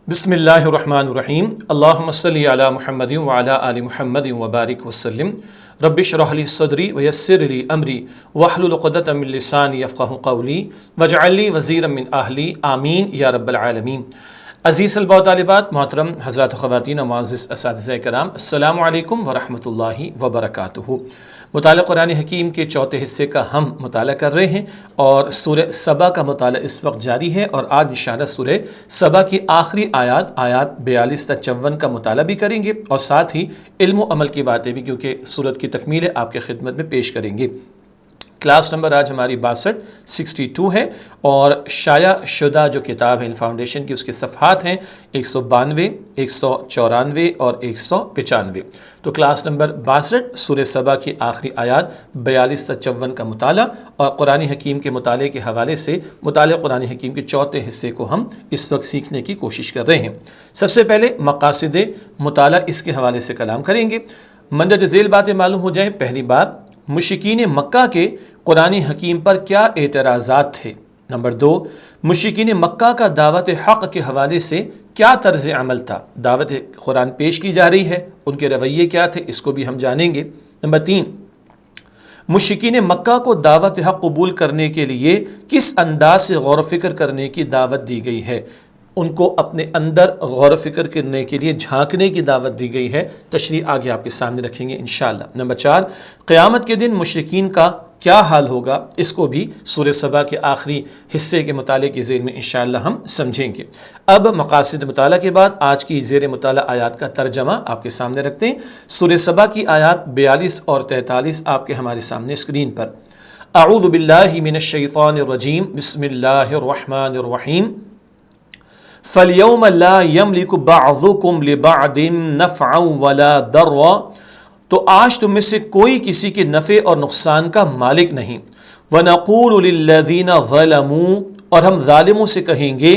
بسم اللہ الرحمن الرحیم اللہم صلی علی محمد وعلی آل محمد وبارک وسلم رب اشرح لی صدری ویسر لی امری واحلل عقدۃ من لسانی یفقہوا قولی واجعل لی وزیرا من اہلی آمین یا رب العالمین۔ عزیز طلباء و طالبات، محترم حضرات و خواتین و معزز اساتذہ کرام، السلام علیکم ورحمۃ اللہ وبرکاتہ۔ مطالعہ قرآن حکیم کے چوتھے حصے کا ہم مطالعہ کر رہے ہیں اور سورہ سبا کا مطالعہ اس وقت جاری ہے، اور آج انشاءاللہ سورہ سبا کی آخری آیات 42 تا 54 کا مطالعہ بھی کریں گے، اور ساتھ ہی علم و عمل کی باتیں بھی، کیونکہ سورت کی تکمیل آپ کے خدمت میں پیش کریں گے۔ کلاس نمبر آج ہماری 62 ہے، اور شائع شدہ جو کتاب ہے فاؤنڈیشن کی، اس کے صفحات ہیں 192، 194 اور 195۔ تو کلاس نمبر 62 سورہ سبا کی آخری آیات 42 تا 54 کا مطالعہ، اور قرآن حکیم کے مطالعے کے حوالے سے مطالعہ قرآن حکیم کے چوتھے حصے کو ہم اس وقت سیکھنے کی کوشش کر رہے ہیں۔ سب سے پہلے مقاصد مطالعہ اس کے حوالے سے کلام کریں گے۔ مندرجہ ذیل باتیں معلوم ہو جائیں۔ پہلی بات، مشرکین مکہ کے قرآن حکیم پر کیا اعتراضات تھے۔ نمبر 2، مشرکین مکہ کا دعوت حق کے حوالے سے کیا طرز عمل تھا۔ دعوت قرآن پیش کی جا رہی ہے، ان کے رویے کیا تھے، اس کو بھی ہم جانیں گے۔ نمبر 3، مشرکین مکہ کو دعوت حق قبول کرنے کے لیے کس انداز سے غور و فکر کرنے کی دعوت دی گئی ہے، ان کو اپنے اندر غور و فکر کرنے کے لیے جھانکنے کی دعوت دی گئی ہے۔ تشریح آگے آپ کے سامنے رکھیں گے انشاءاللہ۔ نمبر 4، قیامت کے دن مشرکین کا کیا حال ہوگا، اس کو بھی سورہ سبا کے آخری حصے کے مطالعے کی ذیل میں انشاءاللہ ہم سمجھیں گے۔ اب مقاصد مطالعہ کے بعد آج کی زیر مطالعہ آیات کا ترجمہ آپ کے سامنے رکھتے ہیں۔ سورہ سبا کی آیات 42 اور 43 آپ کے ہمارے سامنے اسکرین پر۔ اعوذ باللہ من الشیطان الرجیم، بسم اللہ الرحمن الرحیم۔ فَالْيَوْمَ لَا يَمْلِكُ بَعْضُكُمْ لِبَعْضٍ نَفْعًا وَلَا ضَرًّا، تو آج تم میں سے کوئی کسی کے نفع اور نقصان کا مالک نہیں۔ وَنَقُولُ لِلَّذِينَ ظَلَمُوا، اور ہم ظالموں سے کہیں گے،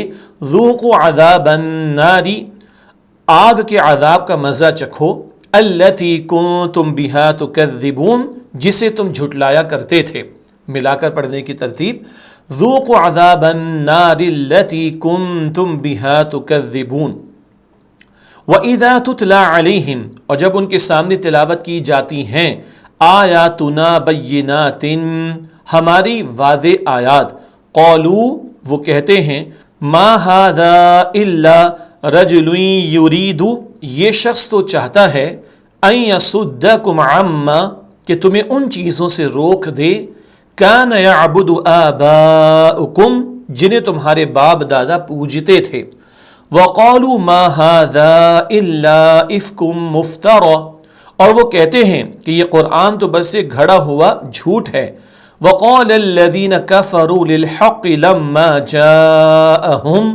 ذُوقُوا عَذَابَ النَّارِ، آگ کے عذاب کا مزہ چکھو، الَّتِي كُنتُمْ بِهَا تُكَذِّبُونَ، جسے تم جھٹلایا کرتے تھے۔ ملا کر پڑھنے کی ترتیب، ذوقوا عذاب النار التي كنتم بها تكذبون۔ وَإِذَا تُتْلَى عَلَيْهِمْ، اور جب ان کے سامنے تلاوت کی جاتی ہیں، آیاتنا بینات، ہماری واضح آیات، قالوا، وہ کہتے ہیں، ما هذا الا رجل يريد، یہ شخص تو چاہتا ہے، ان يصدكم عما، کہ تمہیں ان چیزوں سے روک دے، کان یعبد آباؤکم، جنہیں تمہارے باپ دادا پوجتے تھے۔ وقالوا ما هذا الا افک مفترى، اور وہ کہتے ہیں کہ یہ قرآن تو بس ایک گھڑا ہوا جھوٹ ہے۔ وقال الذین کفروا للحق لما جاءہم،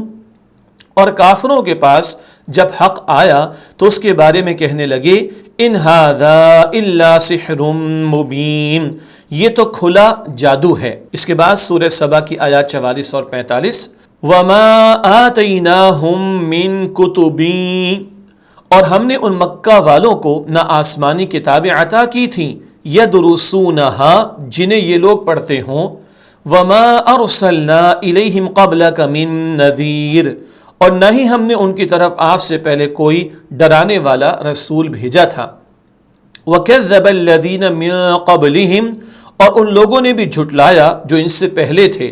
اور کافروں کے پاس جب حق آیا تو اس کے بارے میں کہنے لگے، ان ھذا الا سحر مبین، یہ تو کھلا جادو ہے۔ اس کے بعد سورہ سبا کی آیات 44 اور 45، وما آتیناہم من کتب، اور ہم نے ان مکہ والوں کو نہ آسمانی کتابیں عطا کی تھیں، یدرسونہا، جنہیں یہ لوگ پڑھتے ہوں، وما ارسلنا الیہم قبلک من نذیر، اور نہ ہی ہم نے ان کی طرف آپ سے پہلے کوئی ڈرانے والا رسول بھیجا تھا۔ وَكَذَّبَ الَّذِينَ مِن قَبْلِهِمْ، اور ان لوگوں نے بھی جھٹلایا جو ان سے پہلے تھے۔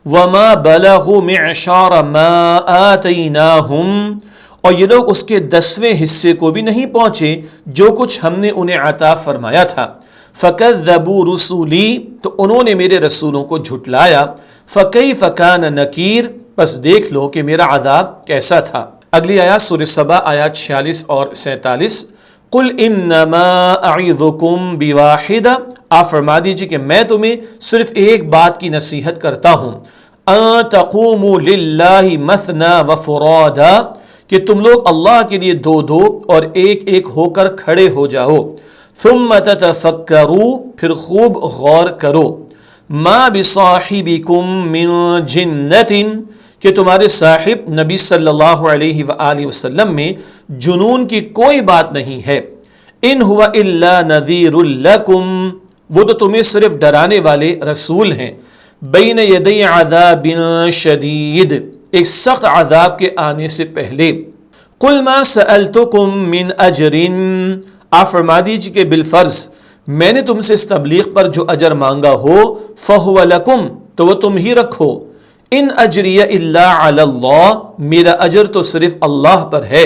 وَمَا بَلَغُوا مِعْشَارَ مَا آتَيْنَاهُمْ، اور یہ لوگ اس کے 10ویں حصے کو بھی نہیں پہنچے جو کچھ ہم نے انہیں عطا فرمایا تھا۔ فَكَذَّبُوا رُسُلِي، تو انہوں نے میرے رسولوں کو جھٹلایا۔ فَكَيْفَ كَانَ نَكِيرٌ، پس دیکھ لو کہ میرا عذاب کیسا تھا۔ اگلی آیات سورہ سبا آیات 46 اور 47، قل انما اعظکم بواحدہ، آپ فرما دیجیے کہ میں تمہیں صرف ایک بات کی نصیحت کرتا ہوں، ان تقوموا للہ مثنی وفرادا، کہ تم لوگ اللہ کے لیے دو دو اور ایک ایک ہو کر کھڑے ہو جاؤ، ثم تتفکروا، پھر خوب غور کرو، ما بصاحبکم من جنۃ، کہ تمہارے صاحب نبی صلی اللہ علیہ وآلہ وسلم میں جنون کی کوئی بات نہیں ہے، ان هو الا نذیر لکم، وہ تو تمہیں صرف ڈرانے والے رسول ہیں، بین یدی عذاب شدید، ایک سخت عذاب کے آنے سے پہلے۔ قل ما سألتکم من اجر، آپ فرما دیجیے کہ بالفرض میں نے تم سے اس تبلیغ پر جو اجر مانگا ہو فہو لکم، تو وہ تم ہی رکھو۔ ان اجری الا علی اللہ، میرا اجر تو صرف اللہ پر ہے۔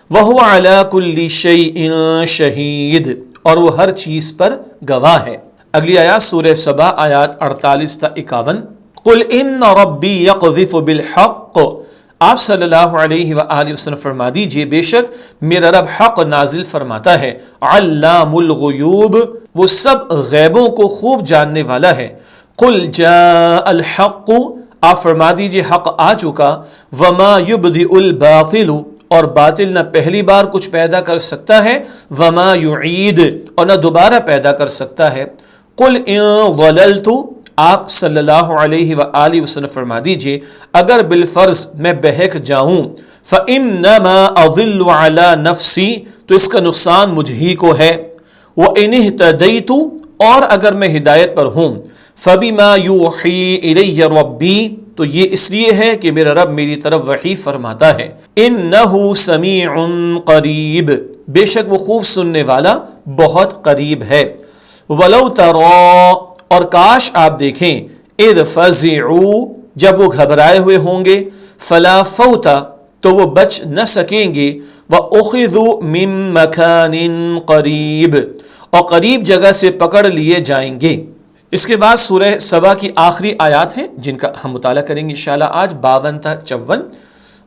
وہو علی کل شیء شہید، اور وہ ہر چیز پر گواہ ہے۔ اگلی آیات سورہ سبا آیات 48 تا 51۔ قل ان ربی یقذف بالحق، آپ صلی اللہ علیہ وآلہ وسلم فرما دیجئے بے شک میرا رب حق نازل فرماتا ہے۔ علام الغیوب، وہ سب غیبوں کو خوب جاننے والا ہے۔ قل جاء الحق، آپ فرما دیجئے حق آ چکا۔ وما یبدئ الباطل، اور باطل نہ پہلی بار کچھ پیدا کر سکتا ہے۔ وما یعید، اور نہ دوبارہ پیدا کر سکتا ہے۔ قل ان ضللت، آپ صلی اللہ علیہ وآلہ وسلم فرما دیجئے اگر بالفرض میں بہک جاؤں، فإنما أضل على نفسی، تو اس کا نقصان مجھ ہی کو ہے۔ وإن اهتدیت، اور اگر میں ہدایت پر ہوں، فبما یوحی الی ربی، تو یہ اس لیے ہے کہ میرا رب میری طرف وحی فرماتا ہے۔ انہ سمیع قریب، بے شک وہ خوب سننے والا بہت قریب ہے۔ ولو تری، اور کاش آپ دیکھیں، اذ فزعوا، جب وہ گھبرائے ہوئے ہوں گے، فلا فوت، تو وہ بچ نہ سکیں گے، وَأُخِذُوا مِن مَكَانٍ قریب، اور قریب جگہ سے پکڑ لیے جائیں گے۔ اس کے بعد سورہ سبا کی آخری آیات ہیں جن کا ہم مطالعہ کریں گے انشاءاللہ آج 52 تا 54۔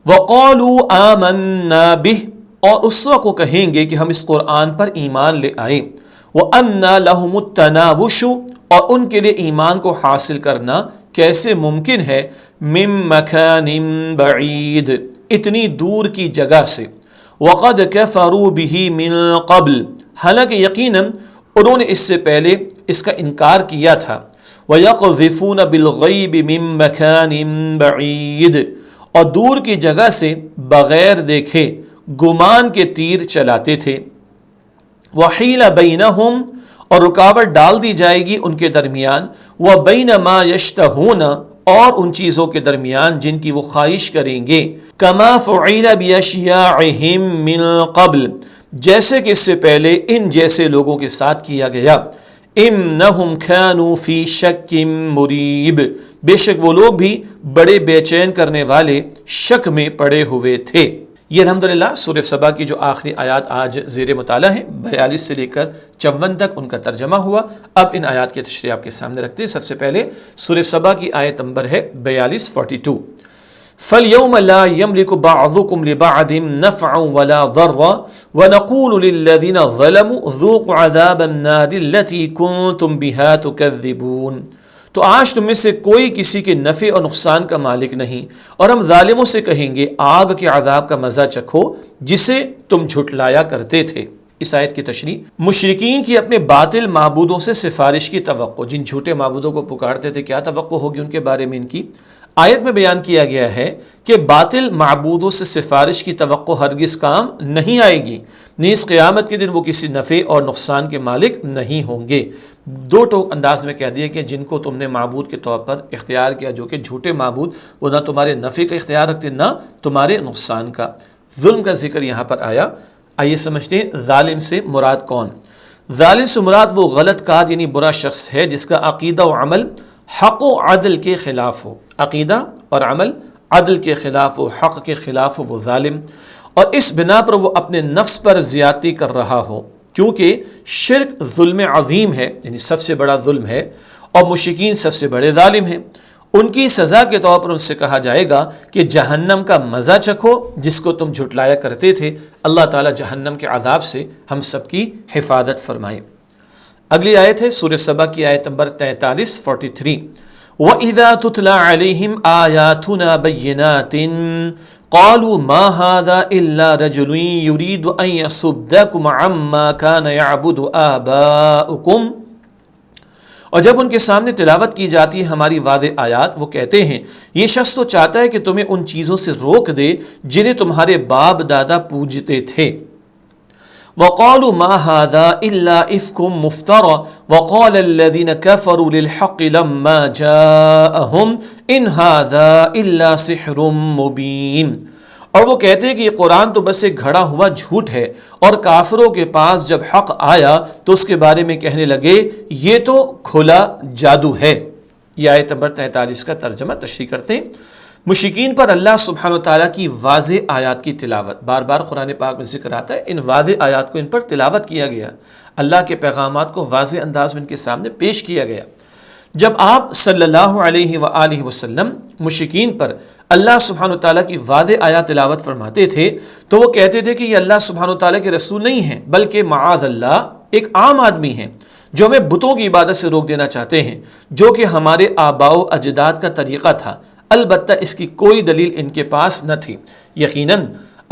وَقَالُوا آمَنَّا بِهِ، اور اس وقت کو کہیں گے کہ ہم اس قرآن پر ایمان لے آئیں۔ وَأَنَّا لَهُمُ التَّنَاوُشُ، اور ان کے لیے ایمان کو حاصل کرنا کیسے ممکن ہے، مِن مَكَانٍ بَعِيدٍ، اتنی دور کی جگہ سے۔ وَقَدْ كَفَرُوا بِهِ مِن قَبْلِ، حالانکہ یقیناً انہوں نے اس سے پہلے اس کا انکار کیا تھا۔ وَيَقْذِفُونَ بِالْغَيْبِ مِن مَكَانٍ بَعِيدٍ، اور دور کی جگہ سے بغیر دیکھے گمان کے تیر چلاتے تھے۔ وَحِيلَ بَيْنَهُمْ، اور رکاوٹ ڈال دی جائے گی ان کے درمیان، وَبَيْنَ مَا يَشْتَهُونَ، اور ان چیزوں کے درمیان جن کی وہ خواہش کریں گے۔ كَمَا فُعِلَ بِأَشْيَاعِهِم مِّن قَبْلِ، جیسے کہ اس سے پہلے ان جیسے لوگوں کے ساتھ کیا گیا۔ إِنَّهُمْ كَانُوا فِي شَكٍّ مُّرِيبٍ، بے شک وہ لوگ بھی بڑے بے چین کرنے والے شک میں پڑے ہوئے تھے۔ یہ الحمدللہ سورہ سبا کی جو آخری آیات آج زیر مطالعہ ہیں 42 سے لے کر 54 تک ان کا ترجمہ ہوا۔ اب ان آیات کی تشریح آپ کے سامنے رکھتے ہیں۔ سب سے پہلے سورہ سبا کی آیت نمبر ہے 42 42۔ فَالْيَوْمَ لَا يَمْلِكُ بَعْضُكُمْ لِبَعْضٍ نَفْعًا وَلَا ضَرًّا وَنَقُولُ لِلَّذِينَ ظَلَمُوا ذُوقُوا عَذَابَ النَّارِ الَّتِي كُنتُمْ بِهَا تُكَذِّبُونَ، تو آج تم میں سے کوئی کسی کے نفع اور نقصان کا مالک نہیں، اور ہم ظالموں سے کہیں گے آگ کے عذاب کا مزہ چکھو جسے تم جھٹلایا کرتے تھے۔ اس آیت کی تشریح، مشرکین کی اپنے باطل معبودوں سے سفارش کی توقع، جن جھوٹے معبودوں کو پکارتے تھے کیا توقع ہوگی ان کے بارے میں ان کی، آیت میں بیان کیا گیا ہے کہ باطل معبودوں سے سفارش کی توقع ہرگز کام نہیں آئے گی، نیز قیامت کے دن وہ کسی نفع اور نقصان کے مالک نہیں ہوں گے۔ دو ٹوک انداز میں کہہ دیا کہ جن کو تم نے معبود کے طور پر اختیار کیا، جو کہ جھوٹے معبود، وہ نہ تمہارے نفع کا اختیار رکھتے نہ تمہارے نقصان کا۔ ظلم کا ذکر یہاں پر آیا، آئیے سمجھتے ہیں ظالم سے مراد کون۔ ظالم سے مراد وہ غلط کار یعنی برا شخص ہے جس کا عقیدہ و عمل حق و عدل کے خلاف ہو، عقیدہ اور عمل عدل کے خلاف ہو، حق کے خلاف ہو، وہ ظالم، اور اس بنا پر وہ اپنے نفس پر زیادتی کر رہا ہو، کیونکہ شرک ظلم عظیم ہے، یعنی سب سے بڑا ظلم ہے، اور مشرکین سب سے بڑے ظالم ہیں۔ ان کی سزا کے طور پر ان سے کہا جائے گا کہ جہنم کا مزہ چکھو جس کو تم جھٹلایا کرتے تھے۔ اللہ تعالیٰ جہنم کے عذاب سے ہم سب کی حفاظت فرمائے۔ اگلی آیت ہے سورہ سبا کی آیت نمبر 43 43۔ وَإِذَا تُتْلَى عَلَيْهِمْ آيَاتُنَا بَيِّنَاتٍ قَالُوا مَا هَذَا إِلَّا رَجُلٌ يُرِيدُ أَن يَصُدَّكُمْ عَمَّا كَانَ يَعْبُدُ آبَاؤُكُمْ، اور جب ان کے سامنے تلاوت کی جاتی ہے ہماری واضح آیات، وہ کہتے ہیں یہ شخص تو چاہتا ہے کہ تمہیں ان چیزوں سے روک دے جنہیں تمہارے باپ دادا پوجتے تھے۔ وقالوا ما هذا الا افك مفترى وقال الذين كفروا للحق لما جاءهم ان هذا الا سحر مبين. اور وہ کہتے ہیں کہ یہ قرآن تو بس ایک گھڑا ہوا جھوٹ ہے، اور کافروں کے پاس جب حق آیا تو اس کے بارے میں کہنے لگے یہ تو کھلا جادو ہے. یہ آیت نمبر 43 کا ترجمہ تشریح کرتے ہیں. مشرکین پر اللہ سبحانہ و تعالیٰ کی واضح آیات کی تلاوت، بار بار قرآن پاک میں ذکر آتا ہے، ان واضح آیات کو ان پر تلاوت کیا گیا، اللہ کے پیغامات کو واضح انداز میں ان کے سامنے پیش کیا گیا. جب آپ صلی اللہ علیہ وآلہ وسلم مشرکین پر اللہ سبحانہ و تعالیٰ کی واضح آیات تلاوت فرماتے تھے تو وہ کہتے تھے کہ یہ اللہ سبحانہ و تعالیٰ کے رسول نہیں ہیں، بلکہ معاذ اللہ ایک عام آدمی ہیں جو ہمیں بتوں کی عبادت سے روک دینا چاہتے ہیں، جو کہ ہمارے آباء و اجداد کا طریقہ تھا. البتہ اس کی کوئی دلیل ان کے پاس نہ تھی. یقیناً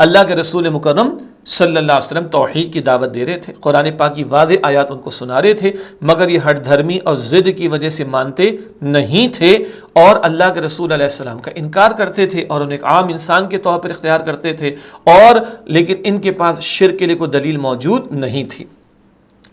اللہ کے رسول مکرم صلی اللہ علیہ وسلم توحید کی دعوت دے رہے تھے، قرآن پاک کی واضح آیات ان کو سنا رہے تھے، مگر یہ ہٹ دھرمی اور ضد کی وجہ سے مانتے نہیں تھے اور اللہ کے رسول علیہ السلام کا انکار کرتے تھے اور انہیں ایک عام انسان کے طور پر اختیار کرتے تھے، اور لیکن ان کے پاس شرک کے لیے کوئی دلیل موجود نہیں تھی.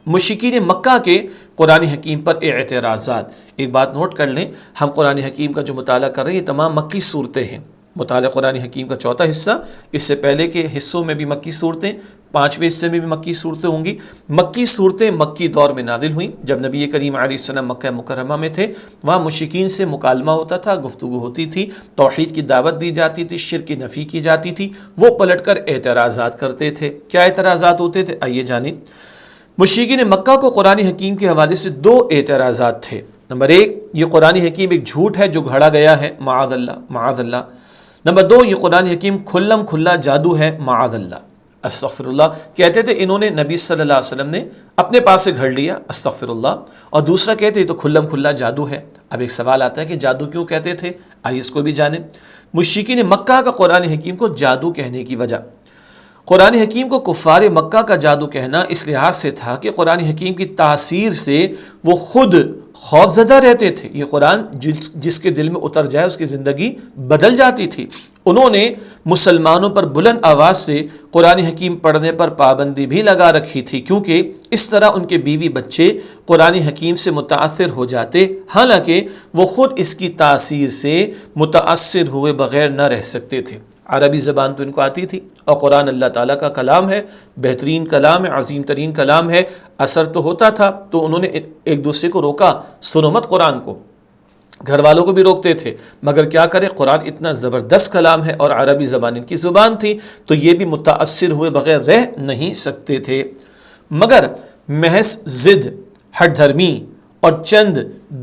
مشرکین مکہ کے قرآن حکیم پر اعتراضات. ایک بات نوٹ کر لیں، ہم قرآن حکیم کا جو مطالعہ کر رہے ہیں یہ تمام مکی صورتیں ہیں. مطالعہ قرآن حکیم کا چوتھا حصہ، اس سے پہلے کے حصوں میں بھی مکی صورتیں، پانچویں حصے میں بھی مکی صورتیں ہوں گی. مکی صورتیں مکی دور میں نازل ہوئیں جب نبی کریم علیہ السلام مکہ مکرمہ میں تھے. وہاں مشرکین سے مکالمہ ہوتا تھا، گفتگو ہوتی تھی، توحید کی دعوت دی جاتی تھی، شرک کی نفی کی جاتی تھی. وہ پلٹ کر اعتراضات کرتے تھے. کیا اعتراضات ہوتے تھے؟ آئیے جانیں. مشرکین مکہ کو قرآن حکیم کے حوالے سے دو اعتراضات تھے. نمبر ایک، یہ قرآن حکیم ایک جھوٹ ہے جو گھڑا گیا ہے، معاذ اللہ معاذ اللہ. نمبر دو، یہ قرآن حکیم کھلم کھلا جادو ہے، معاذ اللہ استغفر اللہ. کہتے تھے انہوں نے نبی صلی اللہ علیہ وسلم نے اپنے پاس سے گھڑ لیا، استغفر اللہ. اور دوسرا کہتے یہ تو کھلم کھلا جادو ہے. اب ایک سوال آتا ہے کہ جادو کیوں کہتے تھے؟ آئیے اس کو بھی جانیں. مشرکین مکہ کا قرآن حکیم کو جادو کہنے کی وجہ، قرآن حکیم کو کفار مکہ کا جادو کہنا اس لحاظ سے تھا کہ قرآن حکیم کی تاثیر سے وہ خود خوفزدہ رہتے تھے. یہ قرآن جس کے دل میں اتر جائے اس کی زندگی بدل جاتی تھی. انہوں نے مسلمانوں پر بلند آواز سے قرآن حکیم پڑھنے پر پابندی بھی لگا رکھی تھی، کیونکہ اس طرح ان کے بیوی بچے قرآن حکیم سے متاثر ہو جاتے، حالانکہ وہ خود اس کی تاثیر سے متاثر ہوئے بغیر نہ رہ سکتے تھے. عربی زبان تو ان کو آتی تھی، اور قرآن اللہ تعالیٰ کا کلام ہے، بہترین کلام ہے، عظیم ترین کلام ہے. اثر تو ہوتا تھا، تو انہوں نے ایک دوسرے کو روکا، سنو مت قرآن کو. گھر والوں کو بھی روکتے تھے، مگر کیا کریں، قرآن اتنا زبردست کلام ہے اور عربی زبان ان کی زبان تھی، تو یہ بھی متاثر ہوئے بغیر رہ نہیں سکتے تھے. مگر محض ضد، ہٹ دھرمی اور چند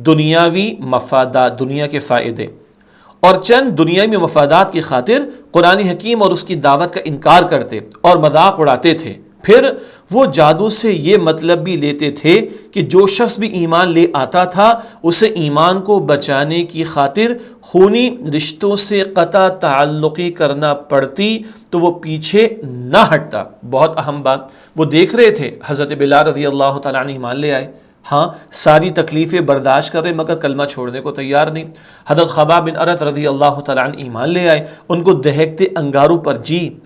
دنیاوی مفادات، دنیا کے فائدے اور چند دنیاوی مفادات کی خاطر قرآن حکیم اور اس کی دعوت کا انکار کرتے اور مذاق اڑاتے تھے. پھر وہ جادو سے یہ مطلب بھی لیتے تھے کہ جو شخص بھی ایمان لے آتا تھا اسے ایمان کو بچانے کی خاطر خونی رشتوں سے قطع تعلقی کرنا پڑتی تو وہ پیچھے نہ ہٹتا. بہت اہم بات، وہ دیکھ رہے تھے حضرت بلال رضی اللہ تعالیٰ عنہ ایمان لے آئے، ہاں ساری تکلیفیں برداشت کر رہے مگر کلمہ چھوڑنے کو تیار نہیں. حضرت خباب بن ارت رضی اللہ تعالیٰ عنہ ایمان لے آئے، ان کو دہکتے انگاروں پر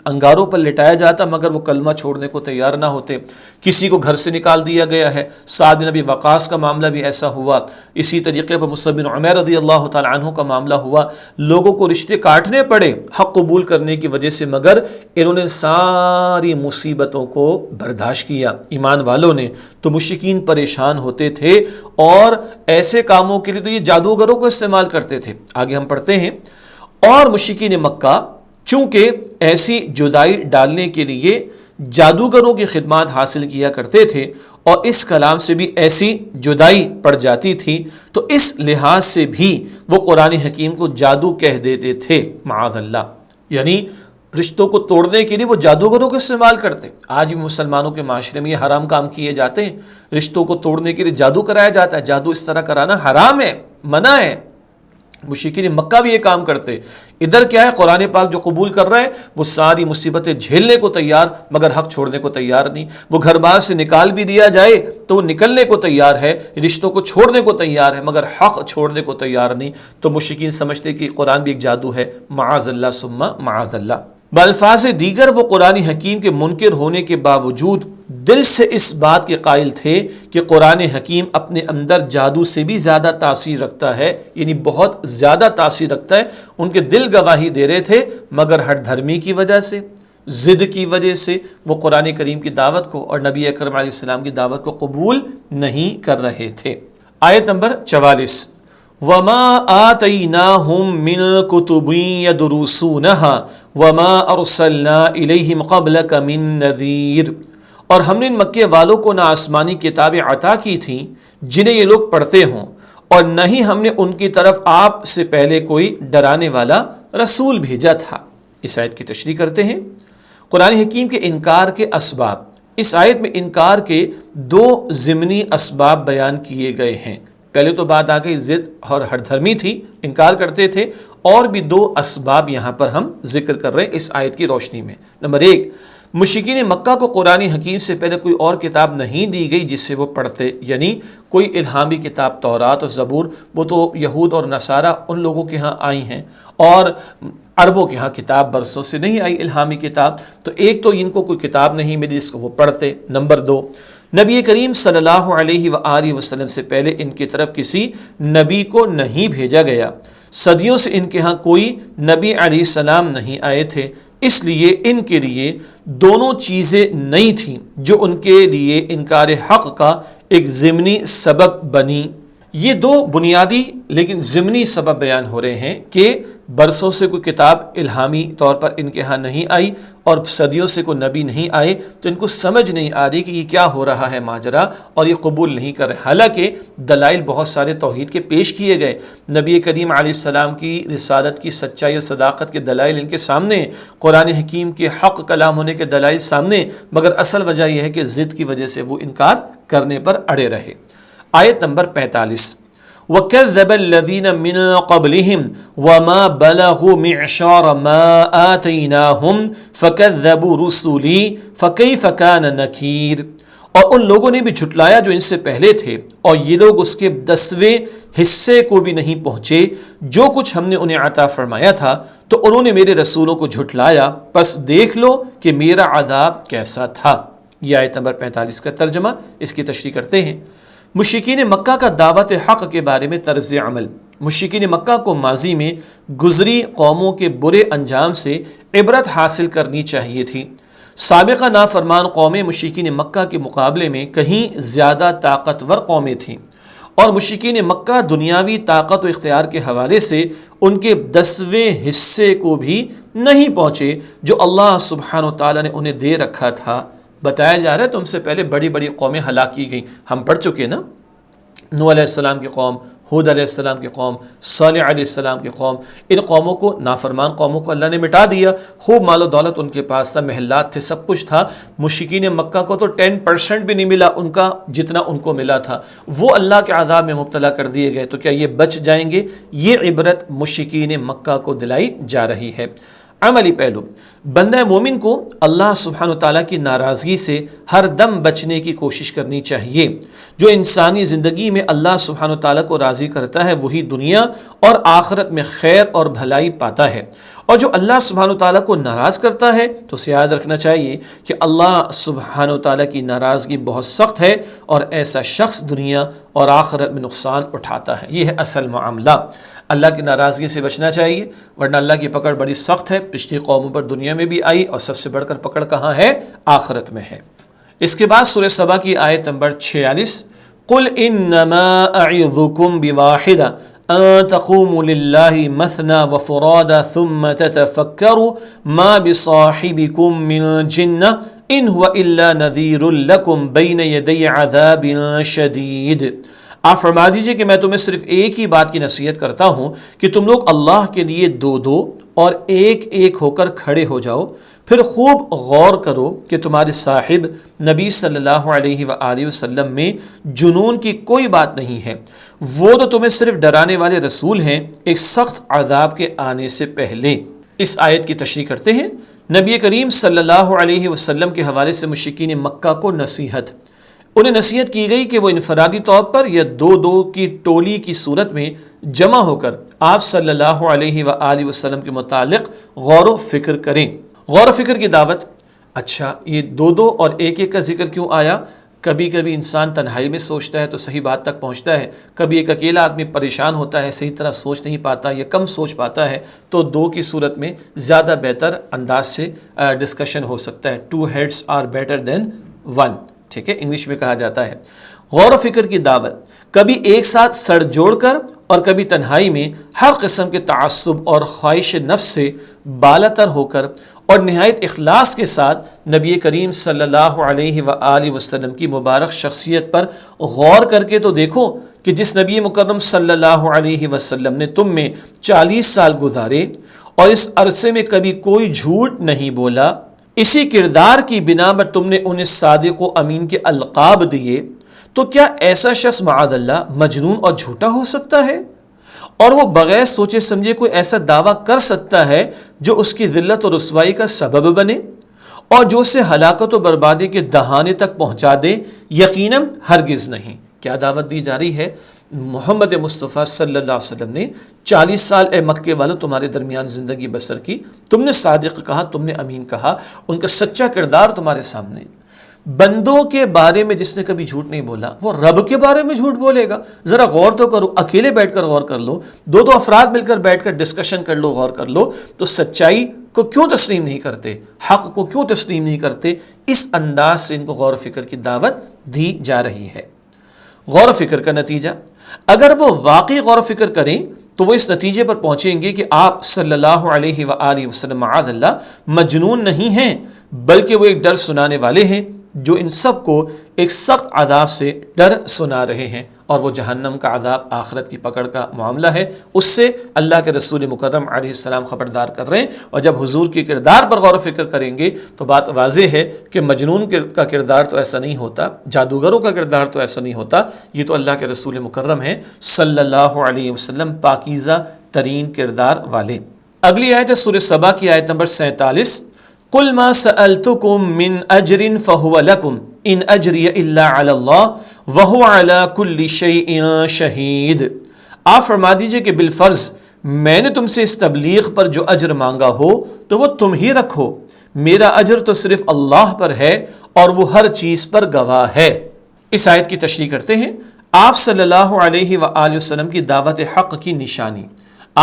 انگاروں پر لٹایا جاتا مگر وہ کلمہ چھوڑنے کو تیار نہ ہوتے. کسی کو گھر سے نکال دیا گیا ہے، سعد بن ابی وقاص کا معاملہ بھی ایسا ہوا. اسی طریقے پر مصعب بن عمیر رضی اللہ تعالیٰ عنہ کا معاملہ ہوا. لوگوں کو رشتے کاٹنے پڑے حق قبول کرنے کی وجہ سے، مگر انہوں نے ساری مصیبتوں کو برداشت کیا ایمان والوں نے. تو مشرکین پریشان ہوتے تھے اور ایسے کاموں کے لیے تو یہ جادوگروں کو استعمال کرتے تھے. آگے ہم پڑھتے ہیں. اور مشرکین مکہ چونکہ ایسی جدائی ڈالنے کے لیے جادوگروں کی خدمات حاصل کیا کرتے تھے اور اس کلام سے بھی ایسی جدائی پڑ جاتی تھی، تو اس لحاظ سے بھی وہ قرآن حکیم کو جادو کہہ دیتے تھے، معاذ اللہ. یعنی رشتوں کو توڑنے کے لیے وہ جادوگروں کو استعمال کرتے. آج بھی مسلمانوں کے معاشرے میں یہ حرام کام کیے جاتے ہیں، رشتوں کو توڑنے کے لیے جادو کرایا جاتا ہے. جادو اس طرح کرانا حرام ہے، منع ہے. مشرکین مکہ بھی یہ کام کرتے. ادھر کیا ہے، قرآن پاک جو قبول کر رہا ہے وہ ساری مصیبتیں جھیلنے کو تیار مگر حق چھوڑنے کو تیار نہیں. وہ گھر بار سے نکال بھی دیا جائے تو وہ نکلنے کو تیار ہے، رشتوں کو چھوڑنے کو تیار ہے مگر حق چھوڑنے کو تیار نہیں. تو مشرکین سمجھتے کہ قرآن بھی ایک جادو ہے، معاذ اللہ ثم معاذ اللہ. بالفاظ دیگر وہ قرآن حکیم کے منکر ہونے کے باوجود دل سے اس بات کے قائل تھے کہ قرآن حکیم اپنے اندر جادو سے بھی زیادہ تاثیر رکھتا ہے، یعنی بہت زیادہ تاثیر رکھتا ہے، ان کے دل گواہی دے رہے تھے، مگر ہٹ دھرمی کی وجہ سے، ضد کی وجہ سے وہ قرآن کریم کی دعوت کو اور نبی اکرم علیہ السلام کی دعوت کو قبول نہیں کر رہے تھے۔ آیت نمبر 44، وَمَا آتَيْنَاهُم مِّن كُتُبٍ يَدْرُسُونَهَا وَمَا أَرْسَلْنَا إِلَيْهِمْ قَبْلَكَ مِن نَذِيرٍ، اور ہم نے ان مکے والوں کو نہ آسمانی کتابیں عطا کی تھیں جنہیں یہ لوگ پڑھتے ہوں، اور نہ ہی ہم نے ان کی طرف آپ سے پہلے کوئی ڈرانے والا رسول بھیجا تھا۔ اس آیت کی تشریح کرتے ہیں۔ قرآن حکیم کے انکار کے اسباب، اس آیت میں انکار کے دو ضمنی اسباب بیان کیے گئے ہیں۔ پہلے تو بات آ گئی ضد اور ہٹ دھرمی تھی، انکار کرتے تھے، اور بھی دو اسباب یہاں پر ہم ذکر کر رہے ہیں اس آیت کی روشنی میں۔ نمبر 1، مشرکین مکہ کو قرآن حکیم سے پہلے کوئی اور کتاب نہیں دی گئی جس سے وہ پڑھتے، یعنی کوئی الہامی کتاب تورات اور زبور، وہ تو یہود اور نصارہ ان لوگوں کے ہاں آئی ہیں، اور عربوں کے ہاں کتاب برسوں سے نہیں آئی الہامی کتاب، تو ایک تو ان کو کوئی کتاب نہیں ملی جس کو وہ پڑھتے۔ نمبر 2، نبی کریم صلی اللہ علیہ وآلہ وسلم سے پہلے ان کی طرف کسی نبی کو نہیں بھیجا گیا، صدیوں سے ان کے ہاں کوئی نبی علیہ السلام نہیں آئے تھے، اس لیے ان کے لیے دونوں چیزیں نہیں تھیں جو ان کے لیے انکار حق کا ایک ضمنی سبب بنی۔ یہ دو بنیادی لیکن ضمنی سبب بیان ہو رہے ہیں کہ برسوں سے کوئی کتاب الہامی طور پر ان کے ہاں نہیں آئی اور صدیوں سے کوئی نبی نہیں آئے، تو ان کو سمجھ نہیں آ رہی کہ یہ کیا ہو رہا ہے ماجرا، اور یہ قبول نہیں کر رہے۔ حالانکہ دلائل بہت سارے توحید کے پیش کیے گئے، نبی کریم علیہ السلام کی رسالت کی سچائی اور صداقت کے دلائل ان کے سامنے، قرآن حکیم کے حق کلام ہونے کے دلائل سامنے، مگر اصل وجہ یہ ہے کہ ضد کی وجہ سے وہ انکار کرنے پر اڑے رہے۔ آیت نمبر 45، وَكَذَّبَ الَّذِينَ مِن قَبْلِهِمْ وَمَا بَلَغُوا مِعْشَارَ مَا آتَيْنَاهُمْ فَكَذَّبُوا رُسُلِي فَكَيْفَ كَانَ نَكِيرٌ، اور ان لوگوں نے بھی جھٹلایا جو ان سے پہلے تھے، اور یہ لوگ اس کے 10ویں حصے کو بھی نہیں پہنچے جو کچھ ہم نے انہیں عطا فرمایا تھا، تو انہوں نے میرے رسولوں کو جھٹلایا، پس دیکھ لو کہ میرا عذاب کیسا تھا۔ یہ آیت نمبر 45 کا ترجمہ، اس کی تشریح کرتے ہیں۔ مشرکین مکہ کا دعوت حق کے بارے میں طرز عمل، مشرکین مکہ کو ماضی میں گزری قوموں کے برے انجام سے عبرت حاصل کرنی چاہیے تھی۔ سابقہ نافرمان قومیں مشرکین مکہ کے مقابلے میں کہیں زیادہ طاقتور قومیں تھیں، اور مشرکین مکہ دنیاوی طاقت و اختیار کے حوالے سے ان کے 10ویں حصے کو بھی نہیں پہنچے جو اللہ سبحانہ وتعالیٰ نے انہیں دے رکھا تھا۔ بتایا جا رہا ہے تو ان سے پہلے بڑی بڑی قومیں ہلاک کی گئیں، ہم پڑھ چکے نا، نوح علیہ السلام کی قوم، ہود علیہ السلام کی قوم، صالح علیہ السلام کی قوم، ان قوموں کو، نافرمان قوموں کو اللہ نے مٹا دیا۔ خوب مال و دولت ان کے پاس تھا، محلات تھے، سب کچھ تھا۔ مشرکین مکہ کو تو 10% بھی نہیں ملا ان کا جتنا ان کو ملا تھا، وہ اللہ کے عذاب میں مبتلا کر دیے گئے، تو کیا یہ بچ جائیں گے؟ یہ عبرت مشرکین مکہ کو دلائی جا رہی ہے۔ عملی پہلو، بندہ مومن کو اللہ سبحانہ وتعالیٰ کی ناراضگی سے ہر دم بچنے کی کوشش کرنی چاہیے۔ جو انسانی زندگی میں اللہ سبحانہ وتعالیٰ کو راضی کرتا ہے وہی دنیا اور آخرت میں خیر اور بھلائی پاتا ہے، اور جو اللہ سبحانہ وتعالیٰ کو ناراض کرتا ہے تو اسے یاد رکھنا چاہیے کہ اللہ سبحانہ وتعالیٰ کی ناراضگی بہت سخت ہے، اور ایسا شخص دنیا اور آخرت میں نقصان اٹھاتا ہے۔ یہ ہے اصل معاملہ۔ اللہ کی ناراضگی سے بچنا چاہیے، ورنہ اللہ کی پکڑ بڑی سخت ہے، پچھلی قوموں پر دنیا میں بھی آئی، اور سب سے بڑھ کر پکڑ کہاں ہے؟ آخرت میں ہے۔ اس کے بعد سورہ سبا کی آیت نمبر 46، قُلْ إِنَّمَا أَعِظُكُمْ بِوَاحِدَةٍ أَن تَقُومُوا لِلَّهِ مَثْنَىٰ وَفُرَادَىٰ ثُمَّ تَتَفَكَّرُوا مَا بِصَاحِبِكُم مِّن جِنَّةٍ إِنْ هُوَ إِلَّا نَذِيرٌ لَكُمْ بَيْنَ يَدَيْ عَذَابٍ شَدِيدٍ۔ آپ فرما دیجئے کہ میں تمہیں صرف ایک ہی بات کی نصیحت کرتا ہوں کہ تم لوگ اللہ کے لیے دو دو اور ایک ایک ہو کر کھڑے ہو جاؤ، پھر خوب غور کرو کہ تمہارے صاحب نبی صلی اللہ علیہ وآلہ وسلم میں جنون کی کوئی بات نہیں ہے، وہ تو تمہیں صرف ڈرانے والے رسول ہیں ایک سخت عذاب کے آنے سے پہلے۔ اس آیت کی تشریح کرتے ہیں۔ نبی کریم صلی اللہ علیہ وسلم کے حوالے سے مشرکین مکہ کو نصیحت، انہیں نصیحت کی گئی کہ وہ انفرادی طور پر یا دو دو کی ٹولی کی صورت میں جمع ہو کر آپ صلی اللہ علیہ وآلہ وسلم کے متعلق غور و فکر کریں۔ غور و فکر کی دعوت، اچھا یہ دو دو اور ایک ایک کا ذکر کیوں آیا؟ کبھی کبھی انسان تنہائی میں سوچتا ہے تو صحیح بات تک پہنچتا ہے، کبھی ایک اکیلا آدمی پریشان ہوتا ہے، صحیح طرح سوچ نہیں پاتا یا کم سوچ پاتا ہے، تو دو کی صورت میں زیادہ بہتر انداز سے ڈسکشن ہو سکتا ہے. 2 heads are better than 1. ٹھیک ہے، انگلش میں کہا جاتا ہے. غور و فکر کی دعوت، کبھی ایک ساتھ سر جوڑ کر اور کبھی تنہائی میں ہر قسم کے تعصب اور خواہش نفس سے بالاتر ہو کر اور نہایت اخلاص کے ساتھ نبی کریم صلی اللہ علیہ وآلہ وسلم کی مبارک شخصیت پر غور کر کے تو دیکھو کہ جس نبی مکرم صلی اللہ علیہ وسلم نے تم میں 40 سال گزارے اور اس عرصے میں کبھی کوئی جھوٹ نہیں بولا، اسی کردار کی بنا پر تم نے انہیں صادق و امین کے القاب دیے، تو کیا ایسا شخص معاذ اللہ مجنون اور جھوٹا ہو سکتا ہے؟ اور وہ بغیر سوچے سمجھے کوئی ایسا دعویٰ کر سکتا ہے جو اس کی ذلت اور رسوائی کا سبب بنے اور جو اسے ہلاکت و بربادی کے دہانے تک پہنچا دے؟ یقیناً ہرگز نہیں. کیا دعوت دی جا رہی ہے؟ محمد مصطفیٰ صلی اللہ علیہ وسلم نے 40 سال اے مکے والوں تمہارے درمیان زندگی بسر کی، تم نے صادق کہا، تم نے امین کہا، ان کا سچا کردار تمہارے سامنے. بندوں کے بارے میں جس نے کبھی جھوٹ نہیں بولا وہ رب کے بارے میں جھوٹ بولے گا؟ ذرا غور تو کرو، اکیلے بیٹھ کر غور کر لو، دو افراد مل کر بیٹھ کر ڈسکشن کر لو، غور کر لو، تو سچائی کو کیوں تسلیم نہیں کرتے، حق کو کیوں تسلیم نہیں کرتے؟ اس انداز سے ان کو غور و فکر کی دعوت دی جا رہی ہے. غور و فکر کا نتیجہ، اگر وہ واقعی غور و فکر کریں تو وہ اس نتیجے پر پہنچیں گے کہ آپ صلی اللہ علیہ وآلہ وسلم معاذ اللہ مجنون نہیں ہیں، بلکہ وہ ایک ڈر سنانے والے ہیں جو ان سب کو ایک سخت عذاب سے ڈر سنا رہے ہیں، اور وہ جہنم کا عذاب آخرت کی پکڑ کا معاملہ ہے، اس سے اللہ کے رسول مکرم علیہ السلام خبردار کر رہے ہیں. اور جب حضور کے کردار پر غور و فکر کریں گے تو بات واضح ہے کہ مجنون کا کردار تو ایسا نہیں ہوتا، جادوگروں کا کردار تو ایسا نہیں ہوتا، یہ تو اللہ کے رسول مکرم ہیں صلی اللہ علیہ وسلم، پاکیزہ ترین کردار والے. اگلی آیت ہے سورہ سبا کی آیت نمبر 47. قُلْ مَا سَأَلْتُكُم مِّنْ أَجْرٍ فَهُوَ لَكُمْ إِنْ أَجْرِيَ إِلَّا عَلَى اللَّهِ وَهُوَ عَلَى كُلِّ شَيْءٍ شَهِيدٌ. آپ فرما دیجئے کہ بالفرض میں نے تم سے اس تبلیغ پر جو اجر مانگا ہو تو وہ تم ہی رکھو، میرا اجر تو صرف اللہ پر ہے اور وہ ہر چیز پر گواہ ہے. اس آیت کی تشریح کرتے ہیں. آپ صلی اللہ علیہ وآلہ وسلم کی دعوت حق کی نشانی،